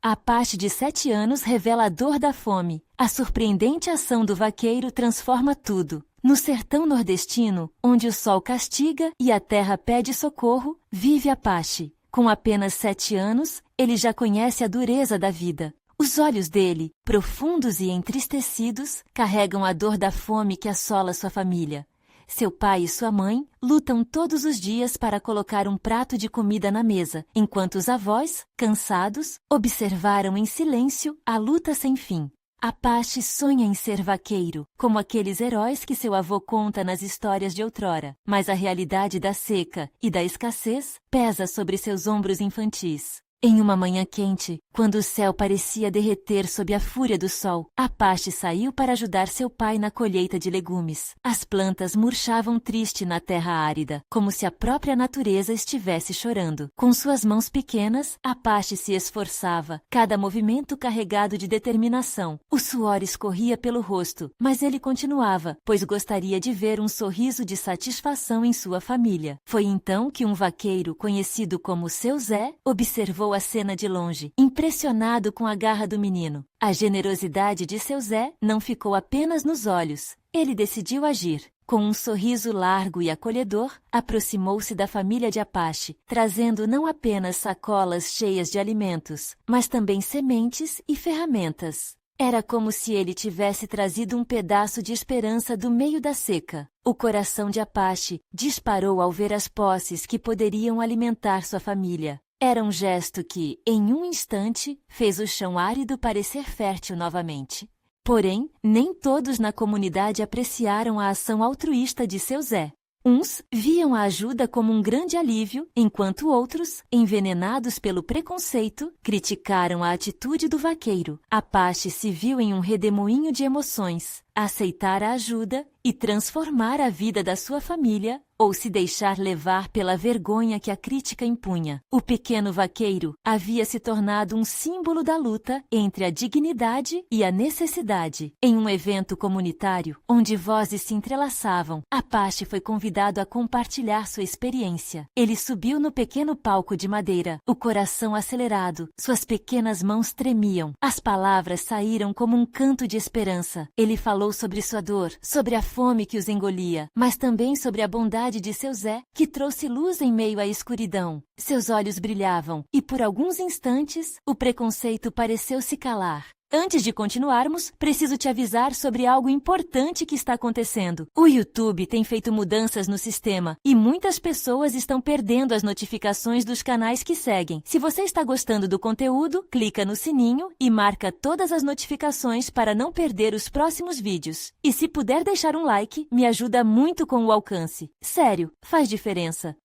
A Apache de 7 anos revela a dor da fome. A surpreendente ação do vaqueiro transforma tudo. No sertão nordestino, onde o sol castiga e a terra pede socorro, vive Apache. Com apenas 7 anos, ele já conhece a dureza da vida. Os olhos dele, profundos e entristecidos, carregam a dor da fome que assola sua família. Seu pai e sua mãe lutam todos os dias para colocar um prato de comida na mesa, enquanto os avós, cansados, observaram em silêncio a luta sem fim. Apache sonha em ser vaqueiro, como aqueles heróis que seu avô conta nas histórias de outrora, mas a realidade da seca e da escassez pesa sobre seus ombros infantis. Em uma manhã quente, quando o céu parecia derreter sob a fúria do sol, Apache saiu para ajudar seu pai na colheita de legumes. As plantas murchavam triste na terra árida, como se a própria natureza estivesse chorando. Com suas mãos pequenas, Apache se esforçava, cada movimento carregado de determinação. O suor escorria pelo rosto, mas ele continuava, pois gostaria de ver um sorriso de satisfação em sua família. Foi então que um vaqueiro, conhecido como Seu Zé, observou a cena de longe, impressionado com a garra do menino. A generosidade de Seu Zé não ficou apenas nos olhos. Ele decidiu agir. Com um sorriso largo e acolhedor, aproximou-se da família de Apache, trazendo não apenas sacolas cheias de alimentos, mas também sementes e ferramentas. Era como se ele tivesse trazido um pedaço de esperança do meio da seca. O coração de Apache disparou ao ver as posses que poderiam alimentar sua família. Era um gesto que, em um instante, fez o chão árido parecer fértil novamente. Porém, nem todos na comunidade apreciaram a ação altruísta de Seu Zé. Uns viam a ajuda como um grande alívio, enquanto outros, envenenados pelo preconceito, criticaram a atitude do vaqueiro. Apache se viu em um redemoinho de emoções: aceitar a ajuda e transformar a vida da sua família, ou se deixar levar pela vergonha que a crítica impunha. O pequeno vaqueiro havia se tornado um símbolo da luta entre a dignidade e a necessidade. Em um evento comunitário, onde vozes se entrelaçavam, Apache foi convidado a compartilhar sua experiência. Ele subiu no pequeno palco de madeira, o coração acelerado, suas pequenas mãos tremiam. As palavras saíram como um canto de esperança. Ele falou sobre sua dor, sobre a fome que os engolia, mas também sobre a bondade de Seu Zé, que trouxe luz em meio à escuridão. Seus olhos brilhavam, e por alguns instantes, o preconceito pareceu se calar. Antes de continuarmos, preciso te avisar sobre algo importante que está acontecendo. O YouTube tem feito mudanças no sistema e muitas pessoas estão perdendo as notificações dos canais que seguem. Se você está gostando do conteúdo, clica no sininho e marca todas as notificações para não perder os próximos vídeos. E se puder deixar um like, me ajuda muito com o alcance. Sério, faz diferença.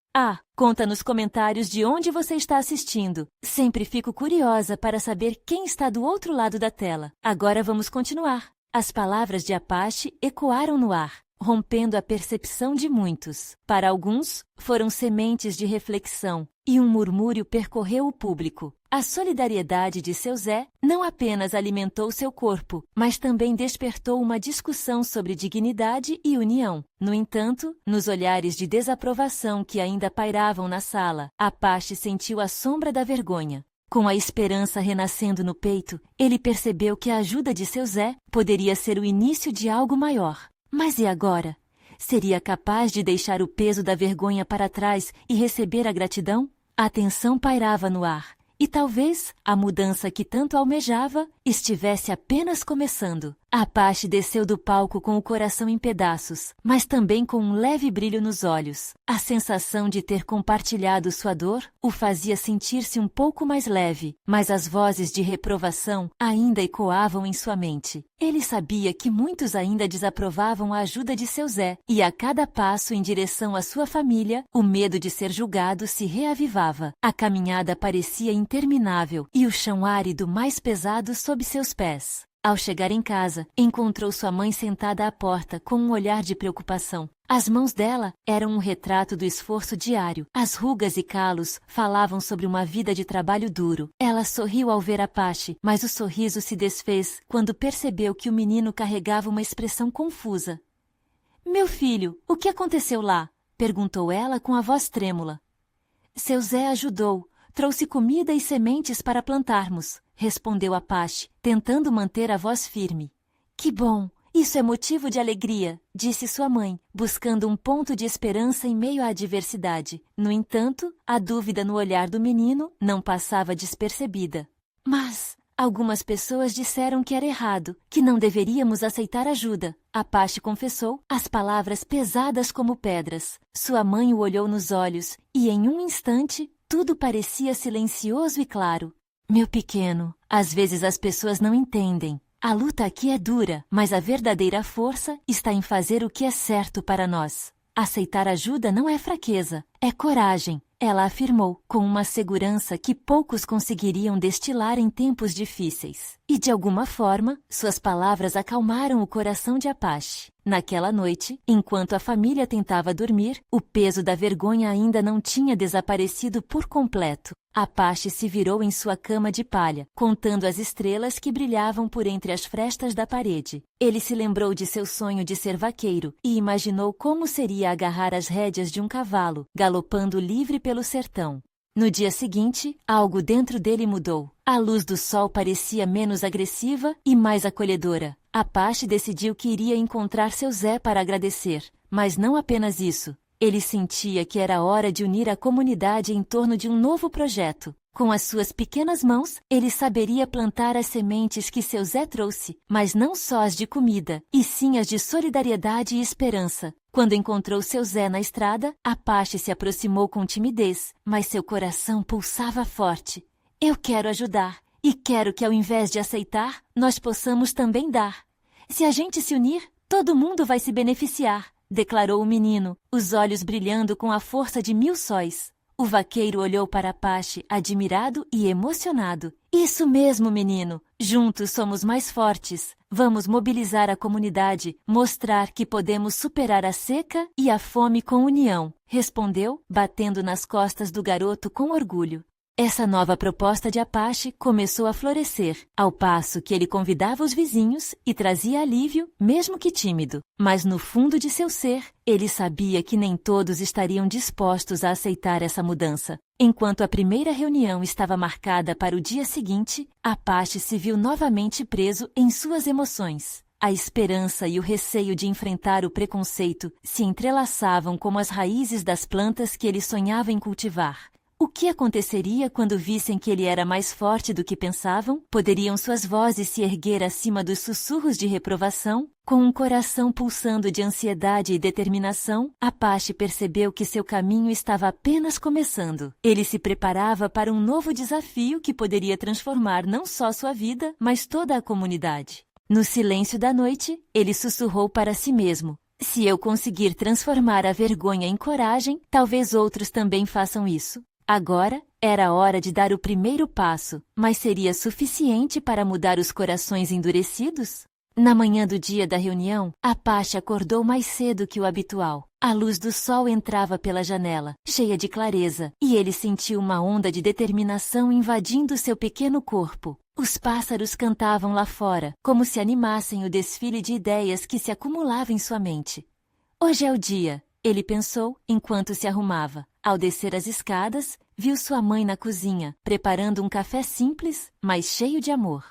Conta nos comentários de onde você está assistindo. Sempre fico curiosa para saber quem está do outro lado da tela. Agora vamos continuar. As palavras de Apache ecoaram no ar, rompendo a percepção de muitos. Para alguns, foram sementes de reflexão, e um murmúrio percorreu o público. A solidariedade de Seu Zé não apenas alimentou seu corpo, mas também despertou uma discussão sobre dignidade e união. No entanto, nos olhares de desaprovação que ainda pairavam na sala, Apache sentiu a sombra da vergonha. Com a esperança renascendo no peito, ele percebeu que a ajuda de Seu Zé poderia ser o início de algo maior. Mas e agora? Seria capaz de deixar o peso da vergonha para trás e receber a gratidão? A tensão pairava no ar. E talvez a mudança que tanto almejava estivesse apenas começando. Apache desceu do palco com o coração em pedaços, mas também com um leve brilho nos olhos. A sensação de ter compartilhado sua dor o fazia sentir-se um pouco mais leve, mas as vozes de reprovação ainda ecoavam em sua mente. Ele sabia que muitos ainda desaprovavam a ajuda de Seu Zé, e a cada passo em direção à sua família, o medo de ser julgado se reavivava. A caminhada parecia interminável e o chão árido mais pesado sob seus pés. Ao chegar em casa, encontrou sua mãe sentada à porta com um olhar de preocupação. As mãos dela eram um retrato do esforço diário. As rugas e calos falavam sobre uma vida de trabalho duro. Ela sorriu ao ver Apache, mas o sorriso se desfez quando percebeu que o menino carregava uma expressão confusa. "Meu filho, o que aconteceu lá?" perguntou ela com a voz trêmula. "Seu Zé ajudou. Trouxe comida e sementes para plantarmos", respondeu Apache, tentando manter a voz firme. Que bom! Isso é motivo de alegria, disse sua mãe, buscando um ponto de esperança em meio à adversidade. No entanto, a dúvida no olhar do menino não passava despercebida. Mas algumas pessoas disseram que era errado, que não deveríamos aceitar ajuda. Apache confessou, as palavras pesadas como pedras. Sua mãe o olhou nos olhos e, em um instante, tudo parecia silencioso e claro. Meu pequeno, às vezes as pessoas não entendem. A luta aqui é dura, mas a verdadeira força está em fazer o que é certo para nós. Aceitar ajuda não é fraqueza, é coragem, ela afirmou, com uma segurança que poucos conseguiriam destilar em tempos difíceis. E de alguma forma, suas palavras acalmaram o coração de Apache. Naquela noite, enquanto a família tentava dormir, o peso da vergonha ainda não tinha desaparecido por completo. Apache se virou em sua cama de palha, contando as estrelas que brilhavam por entre as frestas da parede. Ele se lembrou de seu sonho de ser vaqueiro e imaginou como seria agarrar as rédeas de um cavalo, galopando livre pelo sertão. No dia seguinte, algo dentro dele mudou. A luz do sol parecia menos agressiva e mais acolhedora. Apache decidiu que iria encontrar seu Zé para agradecer, mas não apenas isso. Ele sentia que era hora de unir a comunidade em torno de um novo projeto. Com as suas pequenas mãos, ele saberia plantar as sementes que seu Zé trouxe, mas não só as de comida, e sim as de solidariedade e esperança. Quando encontrou seu Zé na estrada, Apache se aproximou com timidez, mas seu coração pulsava forte. Eu quero ajudar, e quero que ao invés de aceitar, nós possamos também dar. Se a gente se unir, todo mundo vai se beneficiar, declarou o menino, os olhos brilhando com a força de 1000 sóis. O vaqueiro olhou para Apache, admirado e emocionado. Isso mesmo, menino. Juntos somos mais fortes. Vamos mobilizar a comunidade, mostrar que podemos superar a seca e a fome com união, respondeu, batendo nas costas do garoto com orgulho. Essa nova proposta de Apache começou a florescer, ao passo que ele convidava os vizinhos e trazia alívio, mesmo que tímido. Mas no fundo de seu ser, ele sabia que nem todos estariam dispostos a aceitar essa mudança. Enquanto a primeira reunião estava marcada para o dia seguinte, Apache se viu novamente preso em suas emoções. A esperança e o receio de enfrentar o preconceito se entrelaçavam como as raízes das plantas que ele sonhava em cultivar. O que aconteceria quando vissem que ele era mais forte do que pensavam? Poderiam suas vozes se erguer acima dos sussurros de reprovação? Com um coração pulsando de ansiedade e determinação, Apache percebeu que seu caminho estava apenas começando. Ele se preparava para um novo desafio que poderia transformar não só sua vida, mas toda a comunidade. No silêncio da noite, ele sussurrou para si mesmo: se eu conseguir transformar a vergonha em coragem, talvez outros também façam isso. Agora era a hora de dar o primeiro passo, mas seria suficiente para mudar os corações endurecidos? Na manhã do dia da reunião, Apache acordou mais cedo que o habitual. A luz do sol entrava pela janela, cheia de clareza, e ele sentiu uma onda de determinação invadindo seu pequeno corpo. Os pássaros cantavam lá fora, como se animassem o desfile de ideias que se acumulava em sua mente. Hoje é o dia, ele pensou enquanto se arrumava. Ao descer as escadas, viu sua mãe na cozinha, preparando um café simples, mas cheio de amor.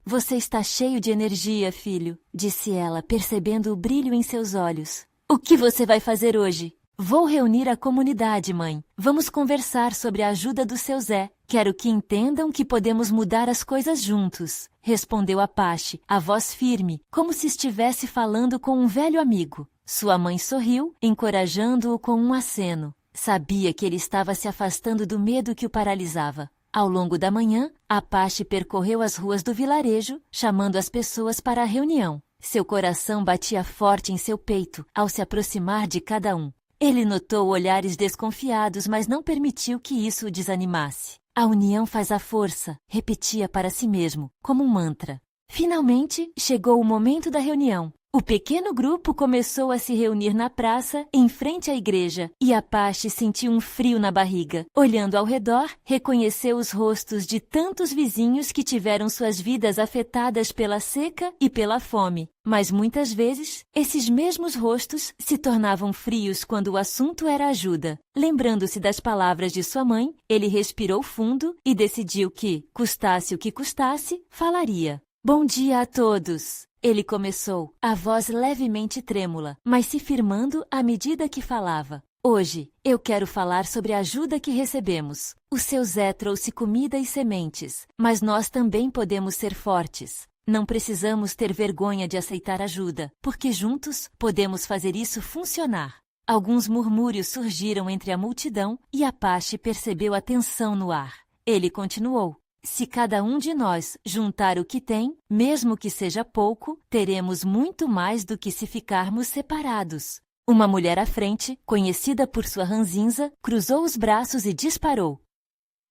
Você está cheio de energia, filho, disse ela, percebendo o brilho em seus olhos. O que você vai fazer hoje? Vou reunir a comunidade, mãe. Vamos conversar sobre a ajuda do seu Zé. Quero que entendam que podemos mudar as coisas juntos, respondeu Apache, a voz firme, como se estivesse falando com um velho amigo. Sua mãe sorriu, encorajando-o com um aceno. Sabia que ele estava se afastando do medo que o paralisava. Ao longo da manhã, Apache percorreu as ruas do vilarejo, chamando as pessoas para a reunião. Seu coração batia forte em seu peito ao se aproximar de cada um. Ele notou olhares desconfiados, mas não permitiu que isso o desanimasse. A união faz a força, repetia para si mesmo, como um mantra. Finalmente, chegou o momento da reunião. O pequeno grupo começou a se reunir na praça, em frente à igreja, e Apache sentiu um frio na barriga. Olhando ao redor, reconheceu os rostos de tantos vizinhos que tiveram suas vidas afetadas pela seca e pela fome. Mas muitas vezes, esses mesmos rostos se tornavam frios quando o assunto era ajuda. Lembrando-se das palavras de sua mãe, ele respirou fundo e decidiu que, custasse o que custasse, falaria. Bom dia a todos! Ele começou, a voz levemente trêmula, mas se firmando à medida que falava. Hoje, eu quero falar sobre a ajuda que recebemos. O seu Zé trouxe comida e sementes, mas nós também podemos ser fortes. Não precisamos ter vergonha de aceitar ajuda, porque juntos podemos fazer isso funcionar. Alguns murmúrios surgiram entre a multidão e Apache percebeu a tensão no ar. Ele continuou. Se cada um de nós juntar o que tem, mesmo que seja pouco, teremos muito mais do que se ficarmos separados. Uma mulher à frente, conhecida por sua ranzinza, cruzou os braços e disparou.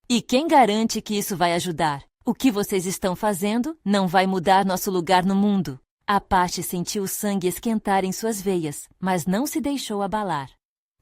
E quem garante que isso vai ajudar? O que vocês estão fazendo não vai mudar nosso lugar no mundo. Apache sentiu o sangue esquentar em suas veias, mas não se deixou abalar.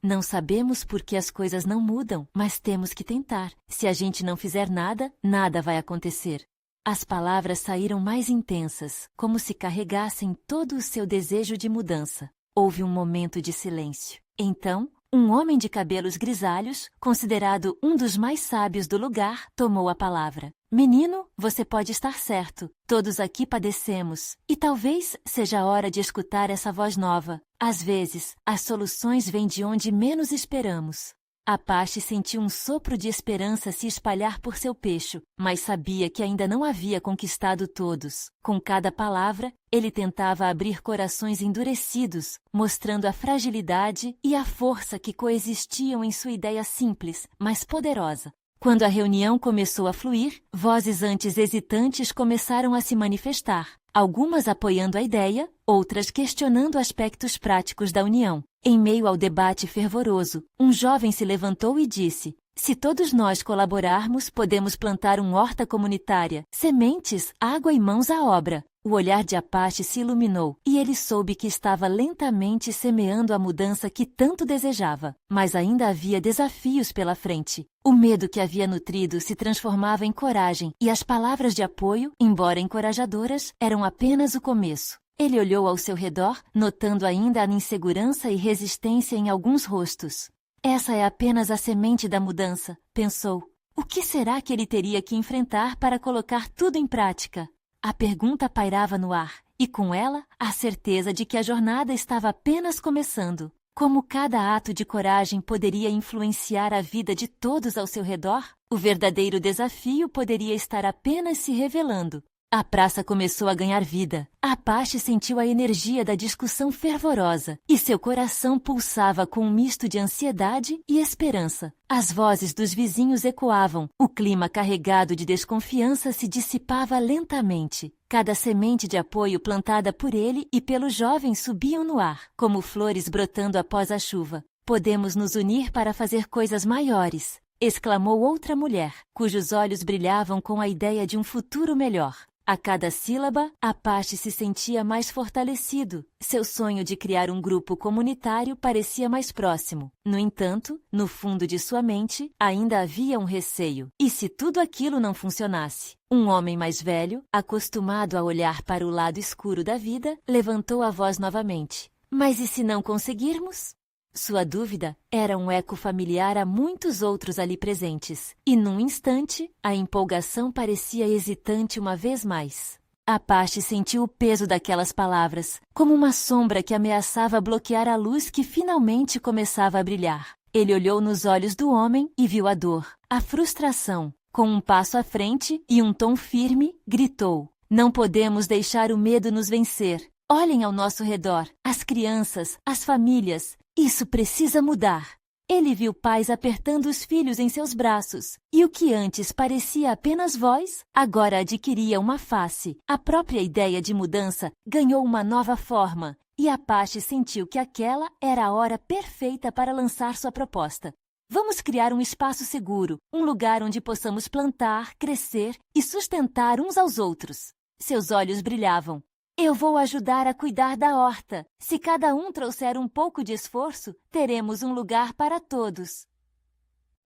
Não sabemos por que as coisas não mudam, mas temos que tentar. Se a gente não fizer nada, nada vai acontecer. As palavras saíram mais intensas, como se carregassem todo o seu desejo de mudança. Houve um momento de silêncio. Então, um homem de cabelos grisalhos, considerado um dos mais sábios do lugar, tomou a palavra. Menino, você pode estar certo. Todos aqui padecemos. E talvez seja a hora de escutar essa voz nova. Às vezes, as soluções vêm de onde menos esperamos. Apache sentiu um sopro de esperança se espalhar por seu pecho, mas sabia que ainda não havia conquistado todos. Com cada palavra, ele tentava abrir corações endurecidos, mostrando a fragilidade e a força que coexistiam em sua ideia simples, mas poderosa. Quando a reunião começou a fluir, vozes antes hesitantes começaram a se manifestar, algumas apoiando a ideia, outras questionando aspectos práticos da união. Em meio ao debate fervoroso, um jovem se levantou e disse: se todos nós colaborarmos, podemos plantar uma horta comunitária, sementes, água e mãos à obra. O olhar de Apache se iluminou, e ele soube que estava lentamente semeando a mudança que tanto desejava. Mas ainda havia desafios pela frente. O medo que havia nutrido se transformava em coragem, e as palavras de apoio, embora encorajadoras, eram apenas o começo. Ele olhou ao seu redor, notando ainda a insegurança e resistência em alguns rostos. Essa é apenas a semente da mudança, pensou. O que será que ele teria que enfrentar para colocar tudo em prática? A pergunta pairava no ar, e com ela, a certeza de que a jornada estava apenas começando. Como cada ato de coragem poderia influenciar a vida de todos ao seu redor, o verdadeiro desafio poderia estar apenas se revelando. A praça começou a ganhar vida. Apache sentiu a energia da discussão fervorosa e seu coração pulsava com um misto de ansiedade e esperança. As vozes dos vizinhos ecoavam. O clima carregado de desconfiança se dissipava lentamente. Cada semente de apoio plantada por ele e pelo jovem subiam no ar, como flores brotando após a chuva. Podemos nos unir para fazer coisas maiores, exclamou outra mulher, cujos olhos brilhavam com a ideia de um futuro melhor. A cada sílaba, Apache se sentia mais fortalecido. Seu sonho de criar um grupo comunitário parecia mais próximo. No entanto, no fundo de sua mente, ainda havia um receio. E se tudo aquilo não funcionasse? Um homem mais velho, acostumado a olhar para o lado escuro da vida, levantou a voz novamente. Mas e se não conseguirmos? Sua dúvida era um eco familiar a muitos outros ali presentes, e num instante, a empolgação parecia hesitante uma vez mais. Apache sentiu o peso daquelas palavras, como uma sombra que ameaçava bloquear a luz que finalmente começava a brilhar. Ele olhou nos olhos do homem e viu a dor, a frustração. Com um passo à frente e um tom firme, gritou: "Não podemos deixar o medo nos vencer. Olhem ao nosso redor, as crianças, as famílias. Isso precisa mudar." Ele viu pais apertando os filhos em seus braços, e o que antes parecia apenas voz, agora adquiria uma face. A própria ideia de mudança ganhou uma nova forma, e Apache sentiu que aquela era a hora perfeita para lançar sua proposta. Vamos criar um espaço seguro, um lugar onde possamos plantar, crescer e sustentar uns aos outros. Seus olhos brilhavam. Eu vou ajudar a cuidar da horta. Se cada um trouxer um pouco de esforço, teremos um lugar para todos.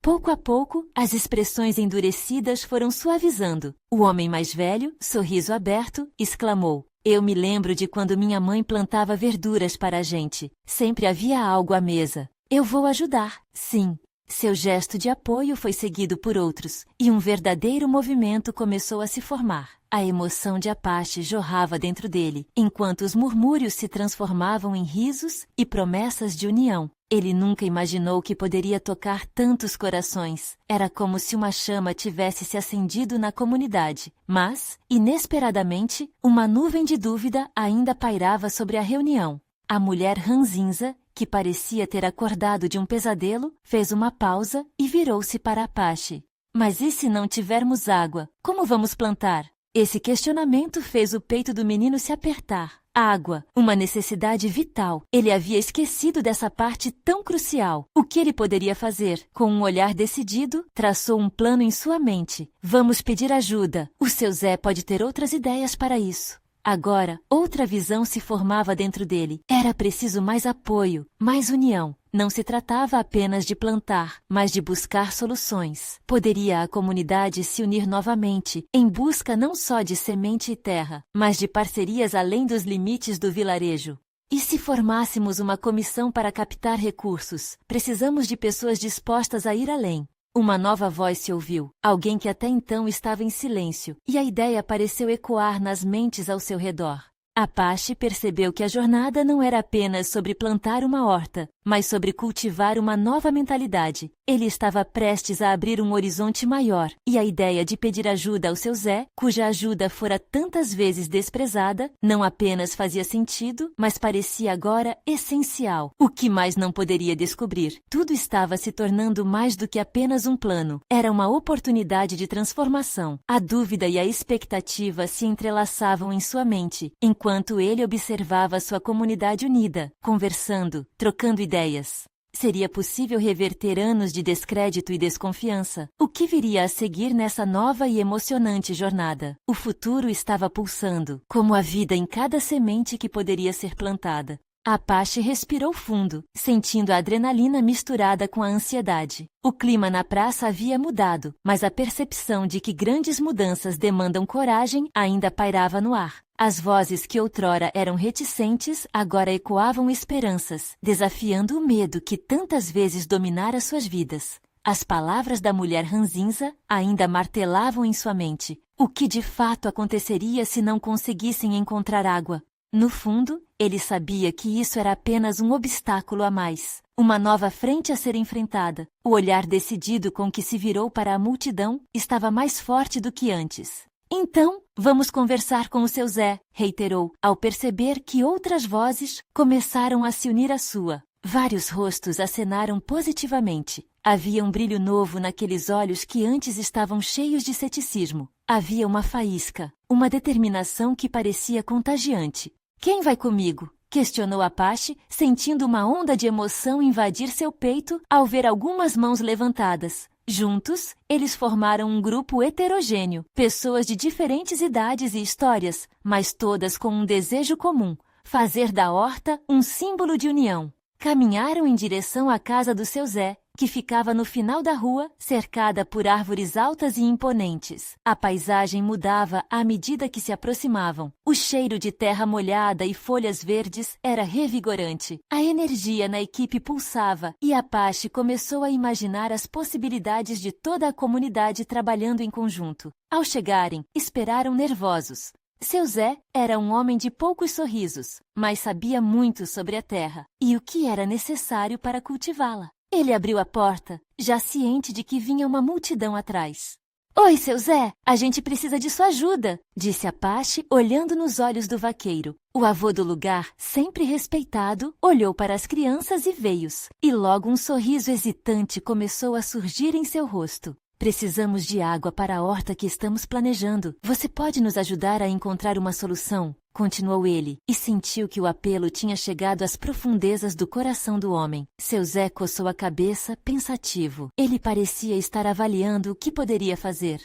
Pouco a pouco, as expressões endurecidas foram suavizando. O homem mais velho, sorriso aberto, exclamou: Eu me lembro de quando minha mãe plantava verduras para a gente. Sempre havia algo à mesa. Eu vou ajudar, sim. Seu gesto de apoio foi seguido por outros, e um verdadeiro movimento começou a se formar. A emoção de Apache jorrava dentro dele, enquanto os murmúrios se transformavam em risos e promessas de união. Ele nunca imaginou que poderia tocar tantos corações. Era como se uma chama tivesse se acendido na comunidade. Mas, inesperadamente, uma nuvem de dúvida ainda pairava sobre a reunião. A mulher ranzinza, que parecia ter acordado de um pesadelo, fez uma pausa e virou-se para Apache. Mas e se não tivermos água? Como vamos plantar? Esse questionamento fez o peito do menino se apertar. Água, uma necessidade vital. Ele havia esquecido dessa parte tão crucial. O que ele poderia fazer? Com um olhar decidido, traçou um plano em sua mente. Vamos pedir ajuda. O seu Zé pode ter outras ideias para isso. Agora, outra visão se formava dentro dele. Era preciso mais apoio, mais união. Não se tratava apenas de plantar, mas de buscar soluções. Poderia a comunidade se unir novamente, em busca não só de semente e terra, mas de parcerias além dos limites do vilarejo. E se formássemos uma comissão para captar recursos? Precisamos de pessoas dispostas a ir além. Uma nova voz se ouviu, alguém que até então estava em silêncio, e a ideia pareceu ecoar nas mentes ao seu redor. Apache percebeu que a jornada não era apenas sobre plantar uma horta, mas sobre cultivar uma nova mentalidade. Ele estava prestes a abrir um horizonte maior, e a ideia de pedir ajuda ao seu Zé, cuja ajuda fora tantas vezes desprezada, não apenas fazia sentido, mas parecia agora essencial. O que mais não poderia descobrir? Tudo estava se tornando mais do que apenas um plano. Era uma oportunidade de transformação. A dúvida e a expectativa se entrelaçavam em sua mente, enquanto ele observava sua comunidade unida, conversando, trocando ideias. Seria possível reverter anos de descrédito e desconfiança? O que viria a seguir nessa nova e emocionante jornada? O futuro estava pulsando, como a vida em cada semente que poderia ser plantada. Apache respirou fundo, sentindo a adrenalina misturada com a ansiedade. O clima na praça havia mudado, mas a percepção de que grandes mudanças demandam coragem ainda pairava no ar. As vozes que outrora eram reticentes agora ecoavam esperanças, desafiando o medo que tantas vezes dominara suas vidas. As palavras da mulher ranzinza ainda martelavam em sua mente. O que de fato aconteceria se não conseguissem encontrar água? No fundo, ele sabia que isso era apenas um obstáculo a mais, uma nova frente a ser enfrentada. O olhar decidido com que se virou para a multidão estava mais forte do que antes. Então, vamos conversar com o seu Zé, reiterou, ao perceber que outras vozes começaram a se unir à sua. Vários rostos acenaram positivamente. Havia um brilho novo naqueles olhos que antes estavam cheios de ceticismo. Havia uma faísca, uma determinação que parecia contagiante. Quem vai comigo? Questionou Apache, sentindo uma onda de emoção invadir seu peito ao ver algumas mãos levantadas. Juntos, eles formaram um grupo heterogêneo, pessoas de diferentes idades e histórias, mas todas com um desejo comum: fazer da horta um símbolo de união. Caminharam em direção à casa do seu Zé, que ficava no final da rua, cercada por árvores altas e imponentes. A paisagem mudava à medida que se aproximavam. O cheiro de terra molhada e folhas verdes era revigorante. A energia na equipe pulsava e Apache começou a imaginar as possibilidades de toda a comunidade trabalhando em conjunto. Ao chegarem, esperaram nervosos. Seu Zé era um homem de poucos sorrisos, mas sabia muito sobre a terra e o que era necessário para cultivá-la. Ele abriu a porta, já ciente de que vinha uma multidão atrás. Oi, seu Zé, a gente precisa de sua ajuda, disse Apache, olhando nos olhos do vaqueiro. O avô do lugar, sempre respeitado, olhou para as crianças e veios, e logo um sorriso hesitante começou a surgir em seu rosto. Precisamos de água para a horta que estamos planejando. Você pode nos ajudar a encontrar uma solução? Continuou ele, e sentiu que o apelo tinha chegado às profundezas do coração do homem. Seu Zé coçou a cabeça, pensativo. Ele parecia estar avaliando o que poderia fazer.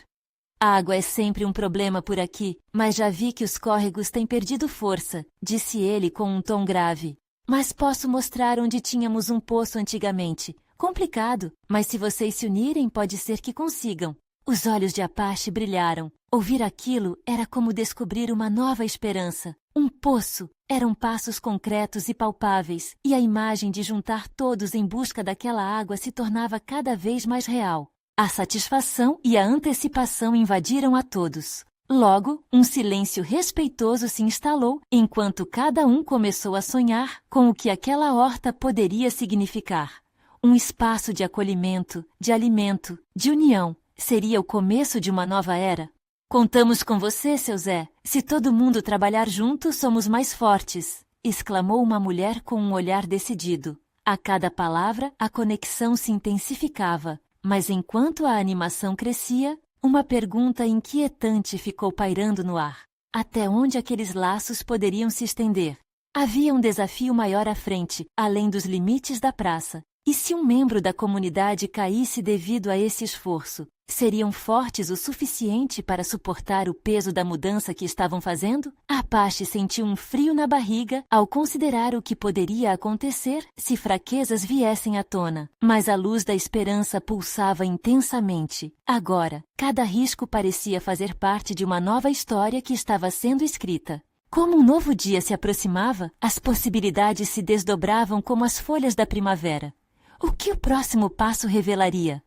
A água é sempre um problema por aqui, mas já vi que os córregos têm perdido força, disse ele com um tom grave. Mas posso mostrar onde tínhamos um poço antigamente. Complicado, mas se vocês se unirem pode ser que consigam. Os olhos de Apache brilharam. Ouvir aquilo era como descobrir uma nova esperança. Um poço. Eram passos concretos e palpáveis, e a imagem de juntar todos em busca daquela água se tornava cada vez mais real. A satisfação e a antecipação invadiram a todos. Logo, um silêncio respeitoso se instalou, enquanto cada um começou a sonhar com o que aquela horta poderia significar. Um espaço de acolhimento, de alimento, de união. Seria o começo de uma nova era? Contamos com você, seu Zé. Se todo mundo trabalhar junto, somos mais fortes, exclamou uma mulher com um olhar decidido. A cada palavra, a conexão se intensificava. Mas enquanto a animação crescia, uma pergunta inquietante ficou pairando no ar. Até onde aqueles laços poderiam se estender? Havia um desafio maior à frente, além dos limites da praça. E se um membro da comunidade caísse devido a esse esforço? Seriam fortes o suficiente para suportar o peso da mudança que estavam fazendo? Apache sentiu um frio na barriga ao considerar o que poderia acontecer se fraquezas viessem à tona. Mas a luz da esperança pulsava intensamente. Agora, cada risco parecia fazer parte de uma nova história que estava sendo escrita. Como um novo dia se aproximava, as possibilidades se desdobravam como as folhas da primavera. O que o próximo passo revelaria?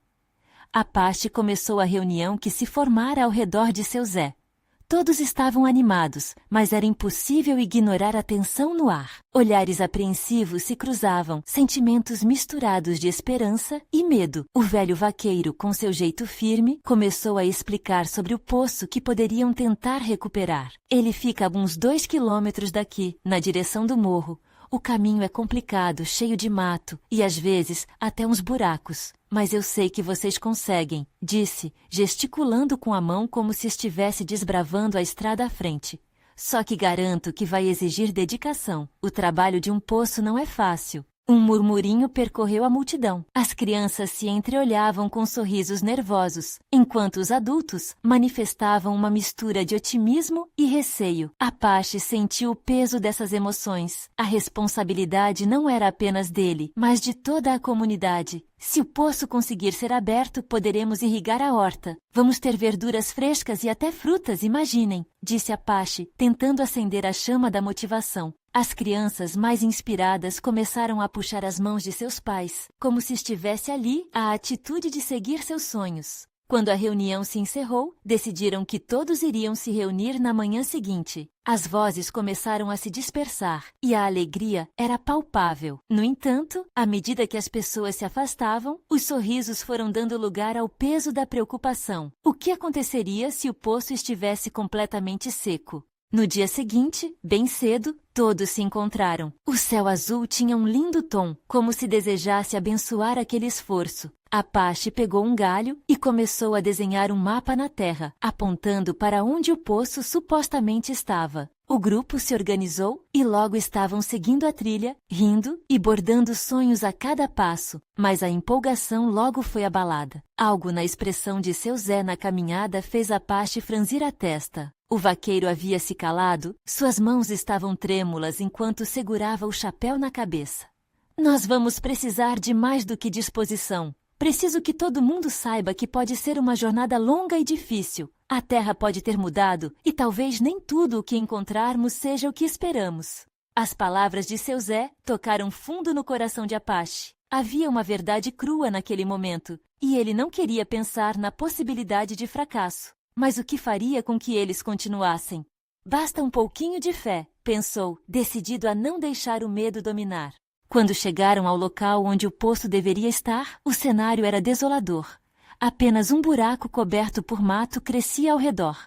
Apache começou a reunião que se formara ao redor de seu Zé. Todos estavam animados, mas era impossível ignorar a tensão no ar. Olhares apreensivos se cruzavam, sentimentos misturados de esperança e medo. O velho vaqueiro, com seu jeito firme, começou a explicar sobre o poço que poderiam tentar recuperar. Ele fica a uns 2 quilômetros daqui, na direção do morro. O caminho é complicado, cheio de mato e, às vezes, até uns buracos. Mas eu sei que vocês conseguem, disse, gesticulando com a mão como se estivesse desbravando a estrada à frente. Só que garanto que vai exigir dedicação. O trabalho de um poço não é fácil. Um murmurinho percorreu a multidão. As crianças se entreolhavam com sorrisos nervosos, enquanto os adultos manifestavam uma mistura de otimismo e receio. Apache sentiu o peso dessas emoções. A responsabilidade não era apenas dele, mas de toda a comunidade. Se o poço conseguir ser aberto, poderemos irrigar a horta. Vamos ter verduras frescas e até frutas, imaginem, disse Apache, tentando acender a chama da motivação. As crianças mais inspiradas começaram a puxar as mãos de seus pais, como se estivesse ali a atitude de seguir seus sonhos. Quando a reunião se encerrou, decidiram que todos iriam se reunir na manhã seguinte. As vozes começaram a se dispersar e a alegria era palpável. No entanto, à medida que as pessoas se afastavam, os sorrisos foram dando lugar ao peso da preocupação. O que aconteceria se o poço estivesse completamente seco? No dia seguinte, bem cedo, todos se encontraram. O céu azul tinha um lindo tom, como se desejasse abençoar aquele esforço. Apache pegou um galho e começou a desenhar um mapa na terra, apontando para onde o poço supostamente estava. O grupo se organizou e logo estavam seguindo a trilha, rindo e bordando sonhos a cada passo, mas a empolgação logo foi abalada. Algo na expressão de seu Zé na caminhada fez Apache franzir a testa. O vaqueiro havia se calado, suas mãos estavam trêmulas enquanto segurava o chapéu na cabeça. Nós vamos precisar de mais do que disposição. Preciso que todo mundo saiba que pode ser uma jornada longa e difícil. A terra pode ter mudado e talvez nem tudo o que encontrarmos seja o que esperamos. As palavras de seu Zé tocaram fundo no coração de Apache. Havia uma verdade crua naquele momento e ele não queria pensar na possibilidade de fracasso. Mas o que faria com que eles continuassem? Basta um pouquinho de fé, pensou, decidido a não deixar o medo dominar. Quando chegaram ao local onde o poço deveria estar, o cenário era desolador. Apenas um buraco coberto por mato crescia ao redor.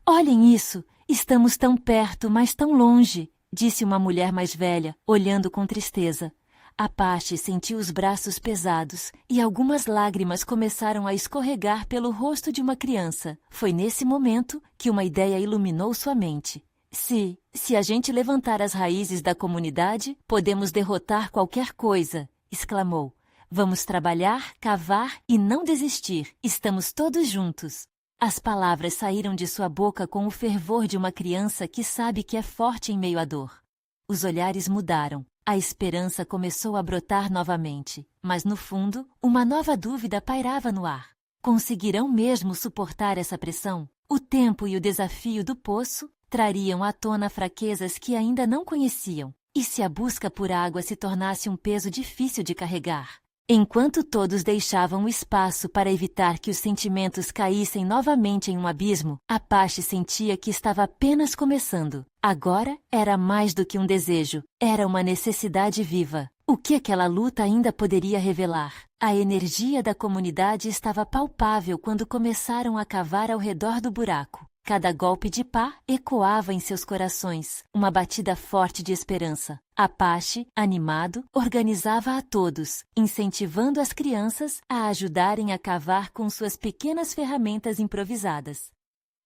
Olhem isso! Estamos tão perto, mas tão longe, disse uma mulher mais velha, olhando com tristeza. Apache sentiu os braços pesados e algumas lágrimas começaram a escorregar pelo rosto de uma criança. Foi nesse momento que uma ideia iluminou sua mente. Se a gente levantar as raízes da comunidade, podemos derrotar qualquer coisa, exclamou. Vamos trabalhar, cavar e não desistir. Estamos todos juntos. As palavras saíram de sua boca com o fervor de uma criança que sabe que é forte em meio à dor. Os olhares mudaram. A esperança começou a brotar novamente, mas no fundo, uma nova dúvida pairava no ar. Conseguirão mesmo suportar essa pressão? O tempo e o desafio do poço trariam à tona fraquezas que ainda não conheciam. E se a busca por água se tornasse um peso difícil de carregar? Enquanto todos deixavam espaço para evitar que os sentimentos caíssem novamente em um abismo, Apache sentia que estava apenas começando. Agora era mais do que um desejo, era uma necessidade viva. O que aquela luta ainda poderia revelar? A energia da comunidade estava palpável quando começaram a cavar ao redor do buraco. Cada golpe de pá ecoava em seus corações, uma batida forte de esperança. Apache, animado, organizava a todos, incentivando as crianças a ajudarem a cavar com suas pequenas ferramentas improvisadas.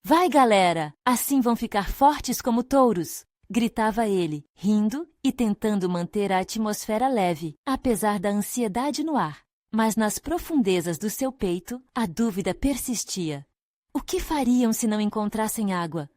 Vai, galera! Assim vão ficar fortes como touros! Gritava ele, rindo e tentando manter a atmosfera leve, apesar da ansiedade no ar. Mas nas profundezas do seu peito, a dúvida persistia. O que fariam se não encontrassem água?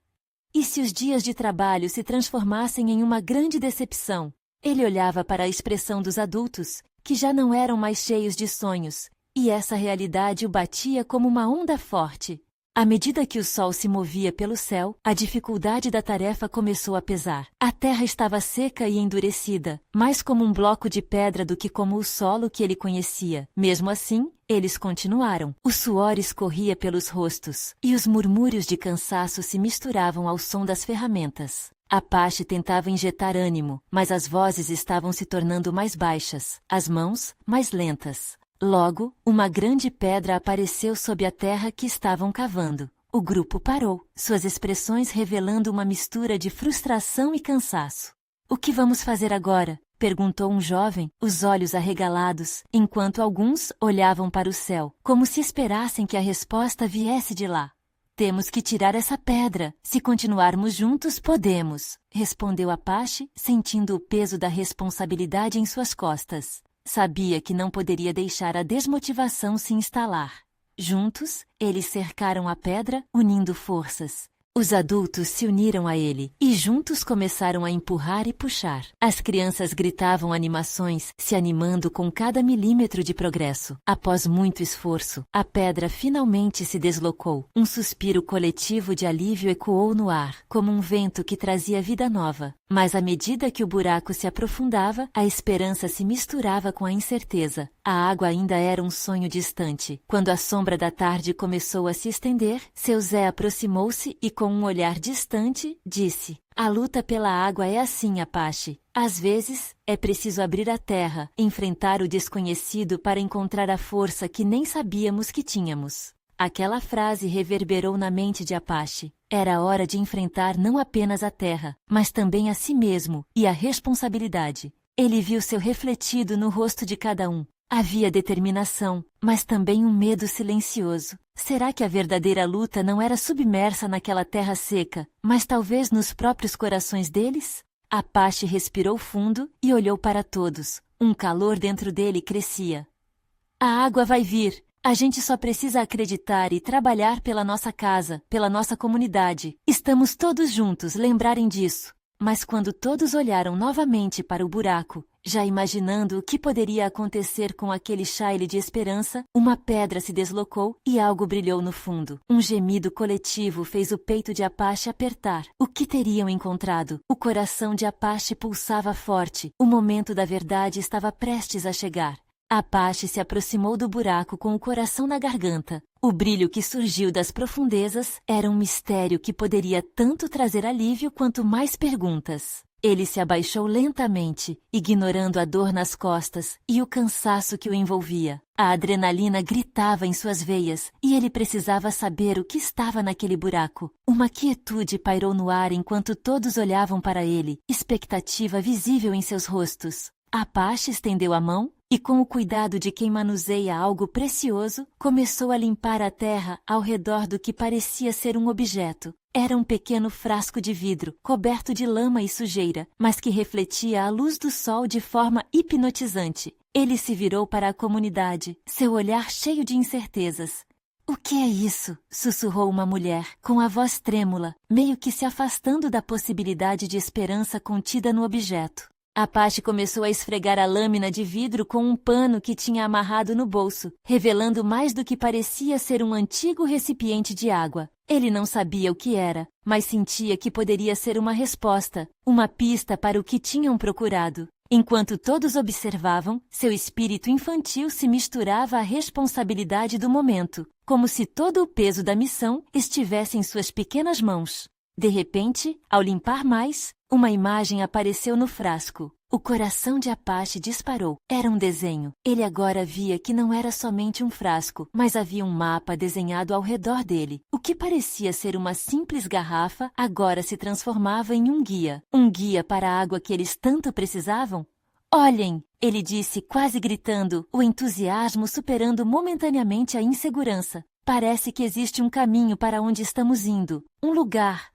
E se os dias de trabalho se transformassem em uma grande decepção? Ele olhava para a expressão dos adultos, que já não eram mais cheios de sonhos, e essa realidade o batia como uma onda forte. À medida que o sol se movia pelo céu, a dificuldade da tarefa começou a pesar. A terra estava seca e endurecida, mais como um bloco de pedra do que como o solo que ele conhecia. Mesmo assim, eles continuaram. O suor escorria pelos rostos, e os murmúrios de cansaço se misturavam ao som das ferramentas. Apache tentava injetar ânimo, mas as vozes estavam se tornando mais baixas, as mãos mais lentas. Logo, uma grande pedra apareceu sob a terra que estavam cavando. O grupo parou, suas expressões revelando uma mistura de frustração e cansaço. O que vamos fazer agora? Perguntou um jovem, os olhos arregalados, enquanto alguns olhavam para o céu, como se esperassem que a resposta viesse de lá. Temos que tirar essa pedra. Se continuarmos juntos, podemos, respondeu Apache, sentindo o peso da responsabilidade em suas costas. Sabia que não poderia deixar a desmotivação se instalar. Juntos, eles cercaram a pedra, unindo forças. Os adultos se uniram a ele, e juntos começaram a empurrar e puxar. As crianças gritavam animações, se animando com cada milímetro de progresso. Após muito esforço, a pedra finalmente se deslocou. Um suspiro coletivo de alívio ecoou no ar, como um vento que trazia vida nova. Mas à medida que o buraco se aprofundava, a esperança se misturava com a incerteza. A água ainda era um sonho distante. Quando a sombra da tarde começou a se estender, seu Zé aproximou-se e, com um olhar distante, disse: A luta pela água é assim, Apache. Às vezes, é preciso abrir a terra, enfrentar o desconhecido para encontrar a força que nem sabíamos que tínhamos. Aquela frase reverberou na mente de Apache. Era hora de enfrentar não apenas a terra, mas também a si mesmo e a responsabilidade. Ele viu seu refletido no rosto de cada um. Havia determinação, mas também um medo silencioso. Será que a verdadeira luta não era submersa naquela terra seca, mas talvez nos próprios corações deles? Apache respirou fundo e olhou para todos. Um calor dentro dele crescia. A água vai vir. A gente só precisa acreditar e trabalhar pela nossa casa, pela nossa comunidade. Estamos todos juntos, lembrarem disso. Mas quando todos olharam novamente para o buraco, já imaginando o que poderia acontecer com aquele chile de esperança, uma pedra se deslocou e algo brilhou no fundo. Um gemido coletivo fez o peito de Apache apertar. O que teriam encontrado? O coração de Apache pulsava forte. O momento da verdade estava prestes a chegar. Apache se aproximou do buraco com o coração na garganta. O brilho que surgiu das profundezas era um mistério que poderia tanto trazer alívio quanto mais perguntas. Ele se abaixou lentamente, ignorando a dor nas costas e o cansaço que o envolvia. A adrenalina gritava em suas veias e ele precisava saber o que estava naquele buraco. Uma quietude pairou no ar enquanto todos olhavam para ele, expectativa visível em seus rostos. Apache estendeu a mão e, com o cuidado de quem manuseia algo precioso, começou a limpar a terra ao redor do que parecia ser um objeto. Era um pequeno frasco de vidro, coberto de lama e sujeira, mas que refletia a luz do sol de forma hipnotizante. Ele se virou para a comunidade, seu olhar cheio de incertezas. O que é isso? Sussurrou uma mulher, com a voz trêmula, meio que se afastando da possibilidade de esperança contida no objeto. Apache começou a esfregar a lâmina de vidro com um pano que tinha amarrado no bolso, revelando mais do que parecia ser um antigo recipiente de água. Ele não sabia o que era, mas sentia que poderia ser uma resposta, uma pista para o que tinham procurado. Enquanto todos observavam, seu espírito infantil se misturava à responsabilidade do momento, como se todo o peso da missão estivesse em suas pequenas mãos. De repente, ao limpar mais, uma imagem apareceu no frasco. O coração de Apache disparou. Era um desenho. Ele agora via que não era somente um frasco, mas havia um mapa desenhado ao redor dele. O que parecia ser uma simples garrafa agora se transformava em um guia. Um guia para a água que eles tanto precisavam? Olhem! Ele disse, quase gritando, o entusiasmo superando momentaneamente a insegurança. Parece que existe um caminho para onde estamos indo. Um lugar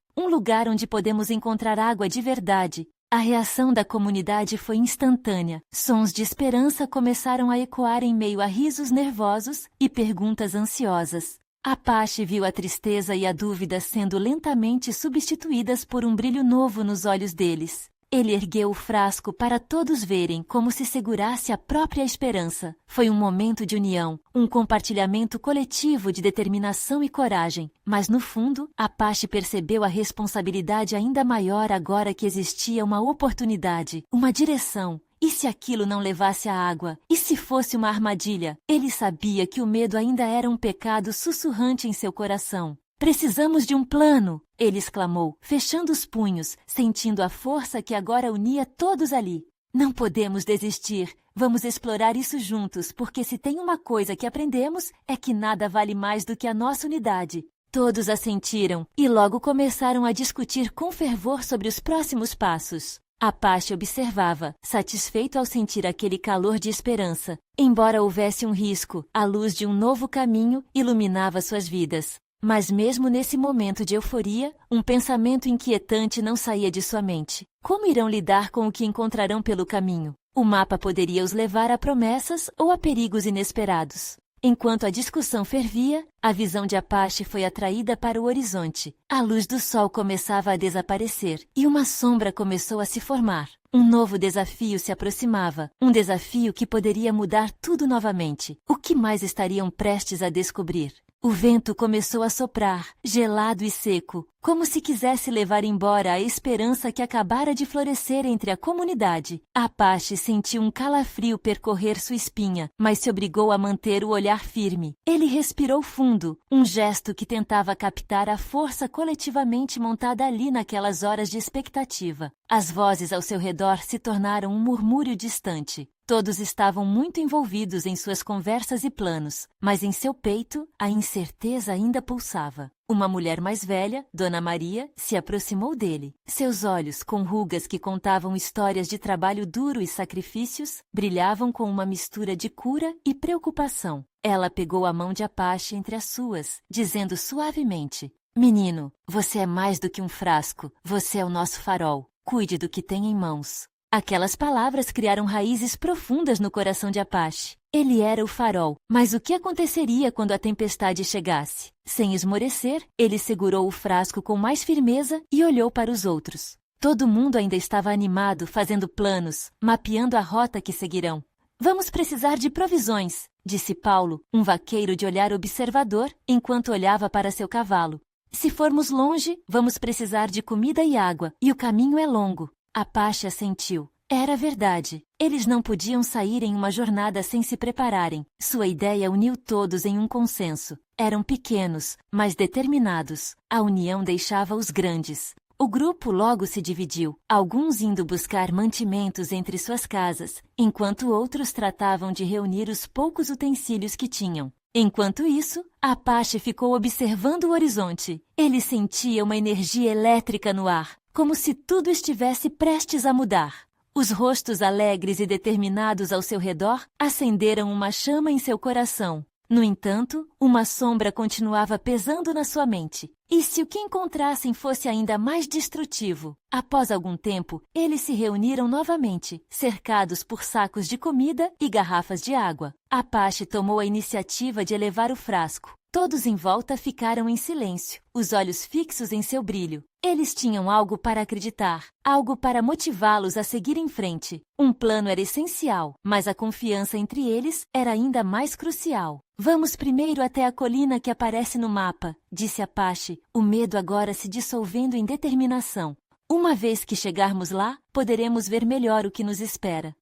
onde podemos encontrar água de verdade. A reação da comunidade foi instantânea. Sons de esperança começaram a ecoar em meio a risos nervosos e perguntas ansiosas. Apache viu a tristeza e a dúvida sendo lentamente substituídas por um brilho novo nos olhos deles. Ele ergueu o frasco para todos verem, como se segurasse a própria esperança. Foi um momento de união, um compartilhamento coletivo de determinação e coragem. Mas no fundo, Apache percebeu a responsabilidade ainda maior agora que existia uma oportunidade, uma direção. E se aquilo não levasse à água? E se fosse uma armadilha? Ele sabia que o medo ainda era um pecado sussurrante em seu coração. Precisamos de um plano, ele exclamou, fechando os punhos, sentindo a força que agora unia todos ali. Não podemos desistir. Vamos explorar isso juntos, porque se tem uma coisa que aprendemos é que nada vale mais do que a nossa unidade. Todos assentiram e logo começaram a discutir com fervor sobre os próximos passos. Apache observava, satisfeito ao sentir aquele calor de esperança. Embora houvesse um risco, a luz de um novo caminho iluminava suas vidas. Mas mesmo nesse momento de euforia, um pensamento inquietante não saía de sua mente. Como irão lidar com o que encontrarão pelo caminho? O mapa poderia os levar a promessas ou a perigos inesperados. Enquanto a discussão fervia, a visão de Apache foi atraída para o horizonte. A luz do sol começava a desaparecer e uma sombra começou a se formar. Um novo desafio se aproximava, um desafio que poderia mudar tudo novamente. O que mais estariam prestes a descobrir? O vento começou a soprar, gelado e seco, como se quisesse levar embora a esperança que acabara de florescer entre a comunidade. Apache sentiu um calafrio percorrer sua espinha, mas se obrigou a manter o olhar firme. Ele respirou fundo, um gesto que tentava captar a força coletivamente montada ali naquelas horas de expectativa. As vozes ao seu redor se tornaram um murmúrio distante. Todos estavam muito envolvidos em suas conversas e planos, mas em seu peito a incerteza ainda pulsava. Uma mulher mais velha, Dona Maria, se aproximou dele. Seus olhos, com rugas que contavam histórias de trabalho duro e sacrifícios, brilhavam com uma mistura de cura e preocupação. Ela pegou a mão de Apache entre as suas, dizendo suavemente: "Menino, você é mais do que um frasco, você é o nosso farol. Cuide do que tem em mãos." Aquelas palavras criaram raízes profundas no coração de Apache. Ele era o farol, mas o que aconteceria quando a tempestade chegasse? Sem esmorecer, ele segurou o frasco com mais firmeza e olhou para os outros. Todo mundo ainda estava animado, fazendo planos, mapeando a rota que seguirão. "Vamos precisar de provisões", disse Paulo, um vaqueiro de olhar observador, enquanto olhava para seu cavalo. "Se formos longe, vamos precisar de comida e água, e o caminho é longo." Apache assentiu. Era verdade. Eles não podiam sair em uma jornada sem se prepararem. Sua ideia uniu todos em um consenso. Eram pequenos, mas determinados. A união deixava-os grandes. O grupo logo se dividiu, alguns indo buscar mantimentos entre suas casas, enquanto outros tratavam de reunir os poucos utensílios que tinham. Enquanto isso, Apache ficou observando o horizonte. Ele sentia uma energia elétrica no ar, como se tudo estivesse prestes a mudar. Os rostos alegres e determinados ao seu redor acenderam uma chama em seu coração. No entanto, uma sombra continuava pesando na sua mente. E se o que encontrassem fosse ainda mais destrutivo? Após algum tempo, eles se reuniram novamente, cercados por sacos de comida e garrafas de água. Apache tomou a iniciativa de elevar o frasco. Todos em volta ficaram em silêncio, os olhos fixos em seu brilho. Eles tinham algo para acreditar, algo para motivá-los a seguir em frente. Um plano era essencial, mas a confiança entre eles era ainda mais crucial. Vamos primeiro até a colina que aparece no mapa, disse Apache, o medo agora se dissolvendo em determinação. Uma vez que chegarmos lá, poderemos ver melhor o que nos espera.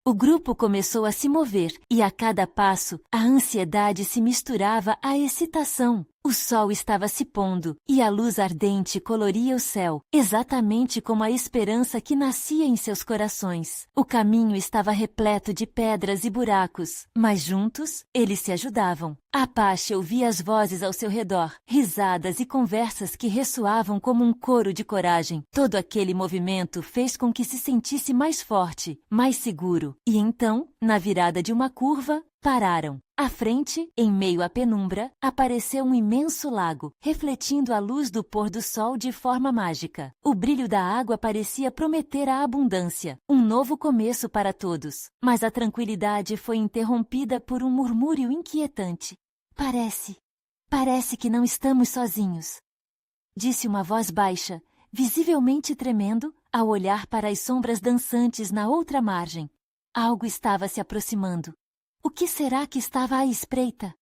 O grupo começou a se mover, e a cada passo, a ansiedade se misturava à excitação. O sol estava se pondo, e a luz ardente coloria o céu, exatamente como a esperança que nascia em seus corações. O caminho estava repleto de pedras e buracos, mas juntos, eles se ajudavam. Apache ouvia as vozes ao seu redor, risadas e conversas que ressoavam como um coro de coragem. Todo aquele movimento fez com que se sentisse mais forte, mais seguro. E então, na virada de uma curva, pararam. À frente, em meio à penumbra, apareceu um imenso lago, refletindo a luz do pôr do sol de forma mágica. O brilho da água parecia prometer a abundância, um novo começo para todos. Mas a tranquilidade foi interrompida por um murmúrio inquietante. Parece que não estamos sozinhos, disse uma voz baixa, visivelmente tremendo, ao olhar para as sombras dançantes na outra margem. Algo estava se aproximando. O que será que estava à espreita?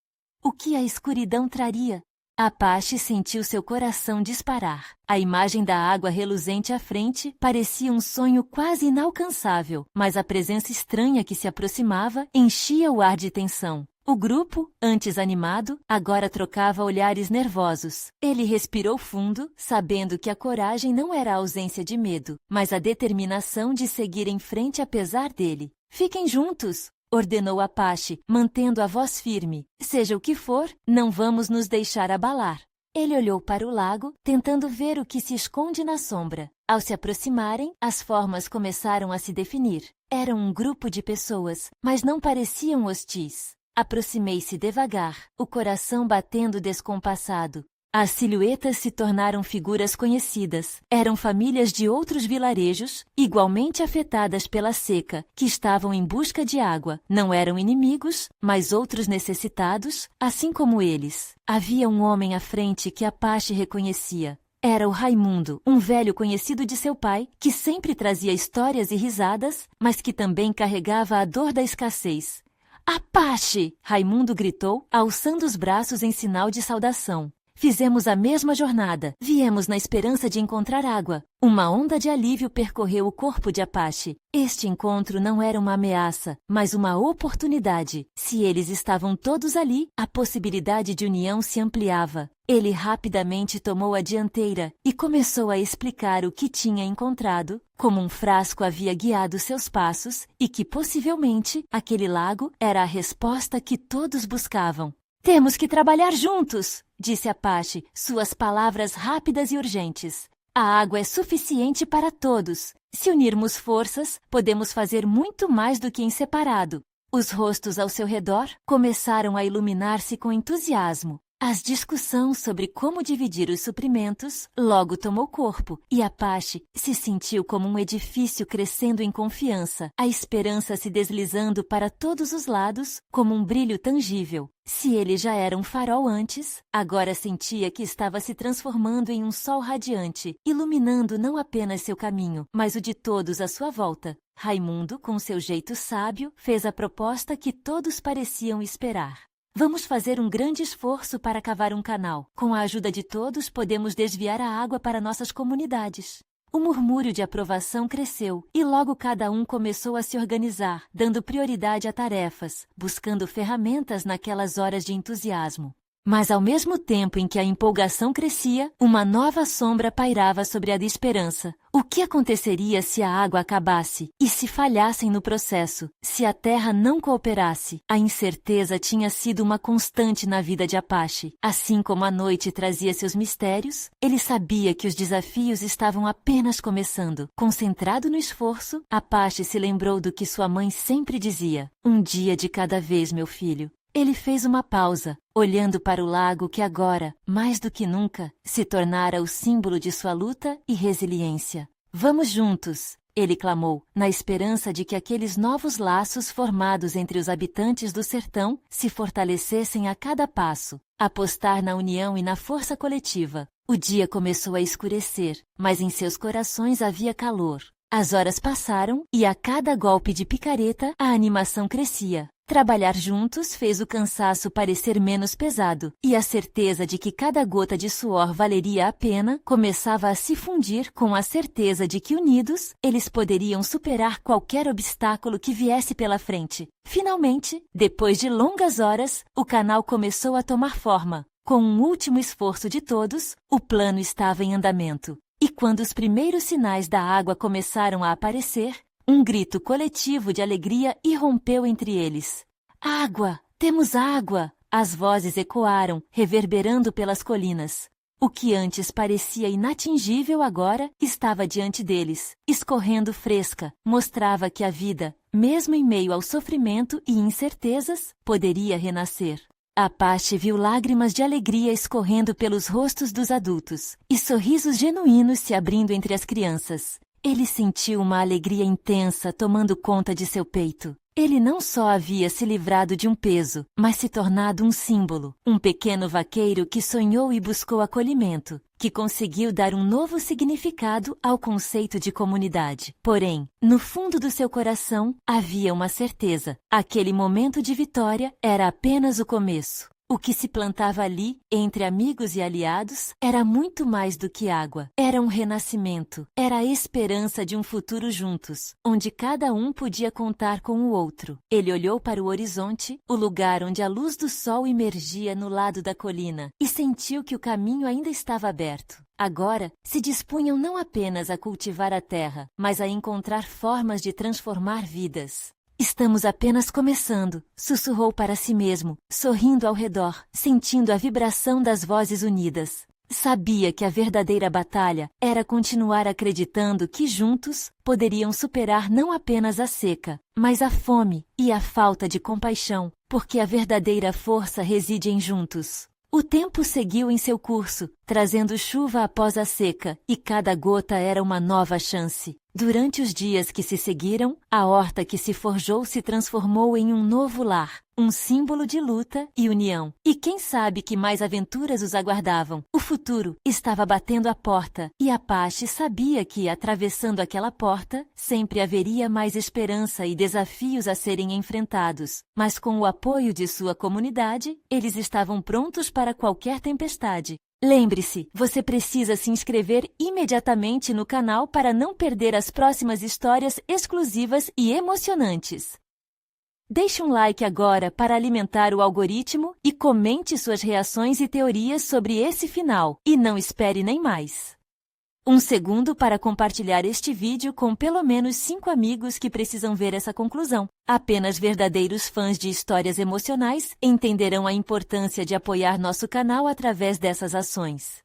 O que a escuridão traria? Apache sentiu seu coração disparar. A imagem da água reluzente à frente parecia um sonho quase inalcançável, mas a presença estranha que se aproximava enchia o ar de tensão. O grupo, antes animado, agora trocava olhares nervosos. Ele respirou fundo, sabendo que a coragem não era a ausência de medo, mas a determinação de seguir em frente apesar dele. Fiquem juntos, ordenou Apache, mantendo a voz firme. Seja o que for, não vamos nos deixar abalar. Ele olhou para o lago, tentando ver o que se esconde na sombra. Ao se aproximarem, as formas começaram a se definir. Eram um grupo de pessoas, mas não pareciam hostis. Aproximei-se devagar, o coração batendo descompassado. As silhuetas se tornaram figuras conhecidas. Eram famílias de outros vilarejos, igualmente afetadas pela seca, que estavam em busca de água. Não eram inimigos, mas outros necessitados, assim como eles. Havia um homem à frente que Apache reconhecia. Era o Raimundo, um velho conhecido de seu pai, que sempre trazia histórias e risadas, mas que também carregava a dor da escassez. Apache! Raimundo gritou, alçando os braços em sinal de saudação. Fizemos a mesma jornada. Viemos na esperança de encontrar água. Uma onda de alívio percorreu o corpo de Apache. Este encontro não era uma ameaça, mas uma oportunidade. Se eles estavam todos ali, a possibilidade de união se ampliava. Ele rapidamente tomou a dianteira e começou a explicar o que tinha encontrado, como um frasco havia guiado seus passos e que possivelmente aquele lago era a resposta que todos buscavam. Temos que trabalhar juntos, disse Apache, suas palavras rápidas e urgentes. A água é suficiente para todos. Se unirmos forças, podemos fazer muito mais do que em separado. Os rostos ao seu redor começaram a iluminar-se com entusiasmo. A discussão sobre como dividir os suprimentos logo tomou corpo, e Apache se sentiu como um edifício crescendo em confiança, a esperança se deslizando para todos os lados como um brilho tangível. Se ele já era um farol antes, agora sentia que estava se transformando em um sol radiante, iluminando não apenas seu caminho, mas o de todos à sua volta. Raimundo, com seu jeito sábio, fez a proposta que todos pareciam esperar. Vamos fazer um grande esforço para cavar um canal. Com a ajuda de todos, podemos desviar a água para nossas comunidades. O murmúrio de aprovação cresceu e logo cada um começou a se organizar, dando prioridade a tarefas, buscando ferramentas naquelas horas de entusiasmo. Mas ao mesmo tempo em que a empolgação crescia, uma nova sombra pairava sobre a esperança. O que aconteceria se a água acabasse? E se falhassem no processo? Se a terra não cooperasse? A incerteza tinha sido uma constante na vida de Apache. Assim como a noite trazia seus mistérios, ele sabia que os desafios estavam apenas começando. Concentrado no esforço, Apache se lembrou do que sua mãe sempre dizia: "Um dia de cada vez, meu filho." Ele fez uma pausa, olhando para o lago que agora, mais do que nunca, se tornara o símbolo de sua luta e resiliência. Vamos juntos, ele clamou, na esperança de que aqueles novos laços formados entre os habitantes do sertão se fortalecessem a cada passo. Apostar na união e na força coletiva. O dia começou a escurecer, mas em seus corações havia calor. As horas passaram e a cada golpe de picareta a animação crescia. Trabalhar juntos fez o cansaço parecer menos pesado, e a certeza de que cada gota de suor valeria a pena começava a se fundir com a certeza de que unidos, eles poderiam superar qualquer obstáculo que viesse pela frente. Finalmente, depois de longas horas, o canal começou a tomar forma. Com um último esforço de todos, o plano estava em andamento. E quando os primeiros sinais da água começaram a aparecer, um grito coletivo de alegria irrompeu entre eles. Água! Temos água! As vozes ecoaram, reverberando pelas colinas. O que antes parecia inatingível agora estava diante deles, escorrendo fresca, mostrava que a vida, mesmo em meio ao sofrimento e incertezas, poderia renascer. Apache viu lágrimas de alegria escorrendo pelos rostos dos adultos e sorrisos genuínos se abrindo entre as crianças. Ele sentiu uma alegria intensa tomando conta de seu peito. Ele não só havia se livrado de um peso, mas se tornado um símbolo, um pequeno vaqueiro que sonhou e buscou acolhimento, que conseguiu dar um novo significado ao conceito de comunidade. Porém, no fundo do seu coração, havia uma certeza. Aquele momento de vitória era apenas o começo. O que se plantava ali, entre amigos e aliados, era muito mais do que água. Era um renascimento. Era a esperança de um futuro juntos, onde cada um podia contar com o outro. Ele olhou para o horizonte, o lugar onde a luz do sol emergia no lado da colina, e sentiu que o caminho ainda estava aberto. Agora, se dispunham não apenas a cultivar a terra, mas a encontrar formas de transformar vidas. Estamos apenas começando, sussurrou para si mesmo, sorrindo ao redor, sentindo a vibração das vozes unidas. Sabia que a verdadeira batalha era continuar acreditando que juntos poderiam superar não apenas a seca, mas a fome e a falta de compaixão, porque a verdadeira força reside em juntos. O tempo seguiu em seu curso, trazendo chuva após a seca, e cada gota era uma nova chance. Durante os dias que se seguiram, a horta que se forjou se transformou em um novo lar, um símbolo de luta e união. E quem sabe que mais aventuras os aguardavam? O futuro estava batendo à porta, e Apache sabia que, atravessando aquela porta, sempre haveria mais esperança e desafios a serem enfrentados. Mas com o apoio de sua comunidade, eles estavam prontos para qualquer tempestade. Lembre-se, você precisa se inscrever imediatamente no canal para não perder as próximas histórias exclusivas e emocionantes. Deixe um like agora para alimentar o algoritmo e comente suas reações e teorias sobre esse final. E não espere nem mais. Um segundo para compartilhar este vídeo com pelo menos 5 amigos que precisam ver essa conclusão. Apenas verdadeiros fãs de histórias emocionais entenderão a importância de apoiar nosso canal através dessas ações.